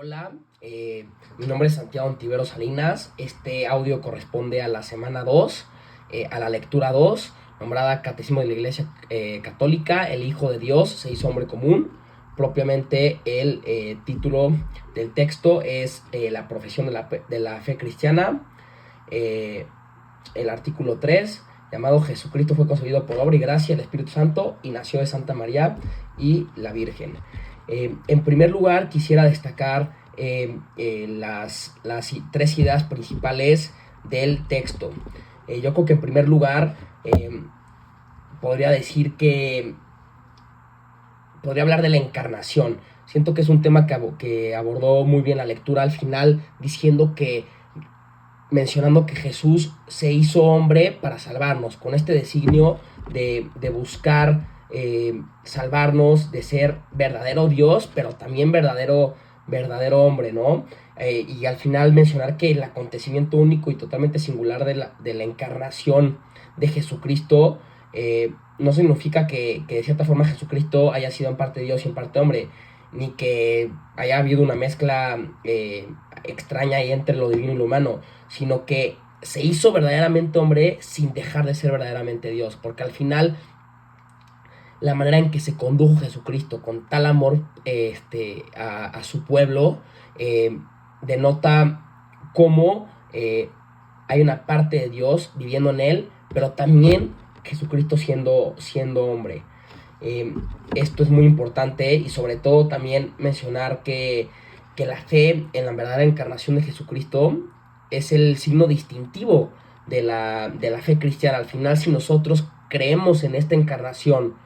Hola, mi nombre es Santiago Ontiveros Salinas. Este audio corresponde a la semana 2, a la lectura 2, nombrada Catecismo de la Iglesia Católica. El Hijo de Dios se hizo hombre común. Propiamente el título del texto es la profesión de la fe cristiana. El artículo 3, llamado Jesucristo fue concebido por obra y gracia del Espíritu Santo y nació de Santa María y la Virgen. En primer lugar, quisiera destacar las tres ideas principales del texto. Yo creo que en primer lugar podría decir que podría hablar de la encarnación. Siento que es un tema que abordó muy bien la lectura al final, mencionando que Jesús se hizo hombre para salvarnos, con este designio de buscar salvarnos, de ser verdadero Dios, pero también verdadero hombre, ¿no? Y al final mencionar que el acontecimiento único y totalmente singular de la encarnación de Jesucristo no significa que de cierta forma Jesucristo haya sido en parte Dios y en parte hombre, ni que haya habido una mezcla extraña ahí entre lo divino y lo humano, sino que se hizo verdaderamente hombre sin dejar de ser verdaderamente Dios, porque al final la manera en que se condujo Jesucristo con tal amor a su pueblo denota cómo hay una parte de Dios viviendo en él, pero también Jesucristo siendo hombre. Esto es muy importante, y sobre todo también mencionar que la fe en la verdadera encarnación de Jesucristo es el signo distintivo de la fe cristiana. Al final, si nosotros creemos en esta encarnación,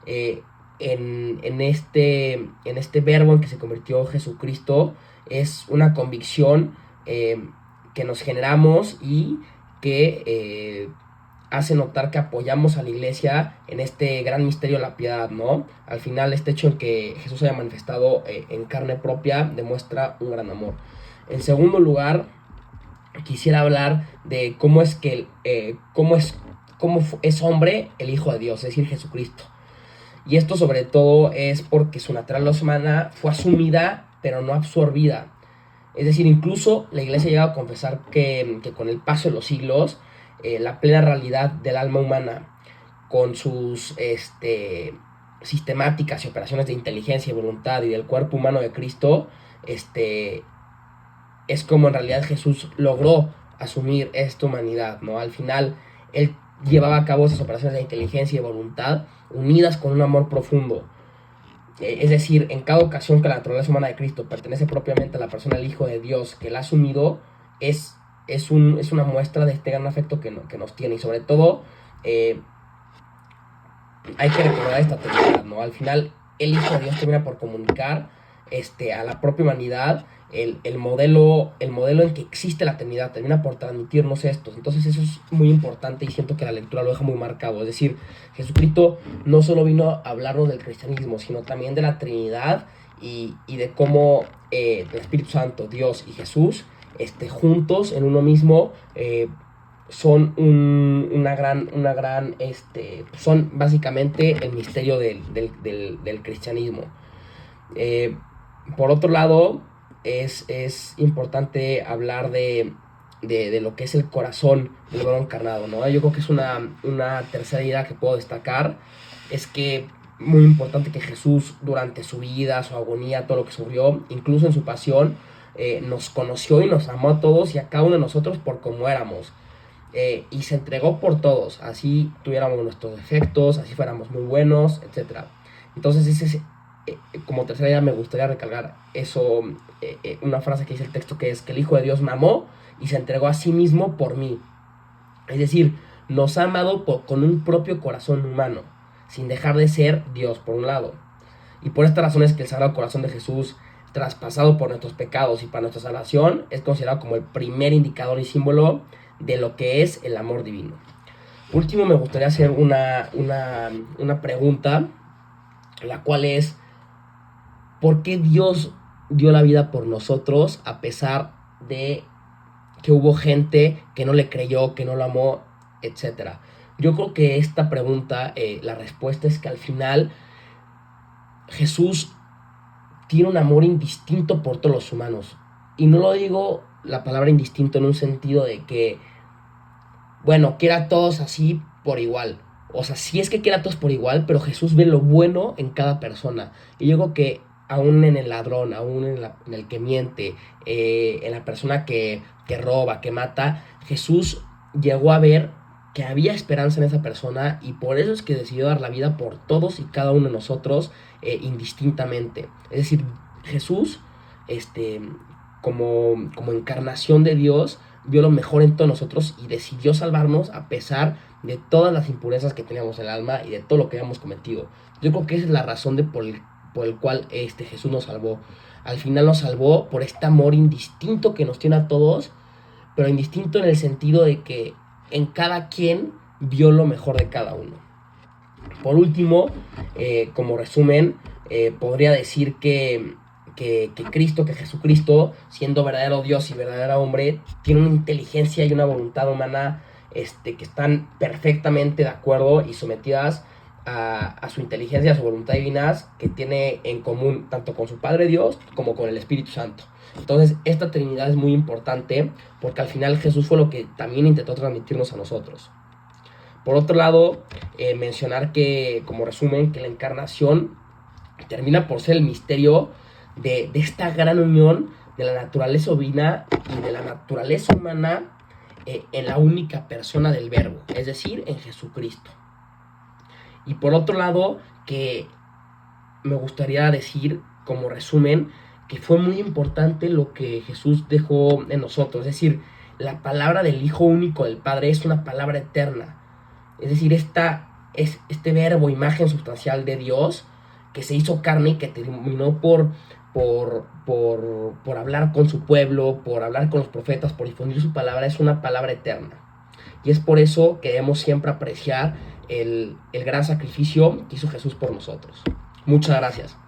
eh, en este verbo en que se convirtió Jesucristo, es una convicción que nos generamos y que hace notar que apoyamos a la iglesia en este gran misterio de la piedad, ¿no? Al final, este hecho en que Jesús haya manifestado en carne propia demuestra un gran amor. En segundo lugar, quisiera hablar de cómo es hombre el Hijo de Dios, es decir, Jesucristo. Y esto sobre todo es porque su naturaleza humana fue asumida, pero no absorbida. Es decir, incluso la iglesia llega a confesar que con el paso de los siglos, la plena realidad del alma humana, con sus sistemáticas y operaciones de inteligencia y voluntad y del cuerpo humano de Cristo, es como en realidad Jesús logró asumir esta humanidad, ¿no? Al final, él llevaba a cabo esas operaciones de inteligencia y voluntad unidas con un amor profundo. Es decir, en cada ocasión que la naturaleza humana de Cristo pertenece propiamente a la persona del Hijo de Dios que la ha asumido, es una muestra de este gran afecto que nos tiene. Y sobre todo, hay que recordar esta Trinidad, ¿no? Al final, el Hijo de Dios termina por comunicar a la propia humanidad el modelo en que existe la Trinidad, termina por transmitirnos esto. Entonces eso es muy importante y siento que la lectura lo deja muy marcado. Es decir, Jesucristo no solo vino a hablarnos del cristianismo, sino también de la Trinidad y de cómo el Espíritu Santo, Dios y Jesús juntos en uno mismo son son básicamente el misterio del cristianismo. Por otro lado, es importante hablar de lo que es el corazón del verbo encarnado, ¿no? Yo creo que es una tercera idea que puedo destacar, es que muy importante que Jesús durante su vida, su agonía, todo lo que sufrió, incluso en su pasión, nos conoció y nos amó a todos y a cada uno de nosotros por como éramos. Y se entregó por todos, así tuviéramos nuestros defectos, así fuéramos muy buenos, etc. Entonces como tercera idea me gustaría recalcar eso, una frase que dice el texto, que es que el Hijo de Dios me amó y se entregó a sí mismo por mí. Es decir, nos ha amado con un propio corazón humano, sin dejar de ser Dios por un lado. Y por esta razón es que el Sagrado Corazón de Jesús, traspasado por nuestros pecados y para nuestra salvación, es considerado como el primer indicador y símbolo de lo que es el amor divino. Por último, me gustaría hacer una pregunta, la cual es: ¿por qué Dios dio la vida por nosotros a pesar de que hubo gente que no le creyó, que no lo amó, etcétera? Yo creo que esta pregunta, la respuesta es que al final Jesús tiene un amor indistinto por todos los humanos. Y no lo digo la palabra indistinto en un sentido de que, bueno, quiera a todos así por igual. O sea, sí es que quiera a todos por igual, pero Jesús ve lo bueno en cada persona. Y yo creo que aún en el ladrón, aún en el que miente, en la persona que roba, que mata, Jesús llegó a ver que había esperanza en esa persona y por eso es que decidió dar la vida por todos y cada uno de nosotros indistintamente. Es decir, Jesús, este, como encarnación de Dios, vio lo mejor en todos nosotros y decidió salvarnos a pesar de todas las impurezas que teníamos en el alma y de todo lo que habíamos cometido. Yo creo que esa es la razón por el cual Jesús nos salvó. Al final nos salvó por este amor indistinto que nos tiene a todos, pero indistinto en el sentido de que en cada quien vio lo mejor de cada uno. Por último, como resumen, podría decir que Cristo, que Jesucristo, siendo verdadero Dios y verdadero hombre, tiene una inteligencia y una voluntad humana que están perfectamente de acuerdo y sometidas a su inteligencia, a su voluntad divinas, que tiene en común tanto con su Padre Dios como con el Espíritu Santo. Entonces, esta Trinidad es muy importante porque al final Jesús fue lo que también intentó transmitirnos a nosotros. Por otro lado, mencionar que, como resumen, que la encarnación termina por ser el misterio de esta gran unión de la naturaleza divina y de la naturaleza humana en la única persona del Verbo, es decir, en Jesucristo. Y por otro lado, que me gustaría decir, como resumen, que fue muy importante lo que Jesús dejó en nosotros. Es decir, la palabra del Hijo único del Padre es una palabra eterna. Es decir, este verbo, imagen sustancial de Dios, que se hizo carne y que terminó por hablar con su pueblo, por hablar con los profetas, por difundir su palabra, es una palabra eterna. Y es por eso que debemos siempre apreciar el gran sacrificio que hizo Jesús por nosotros. Muchas gracias.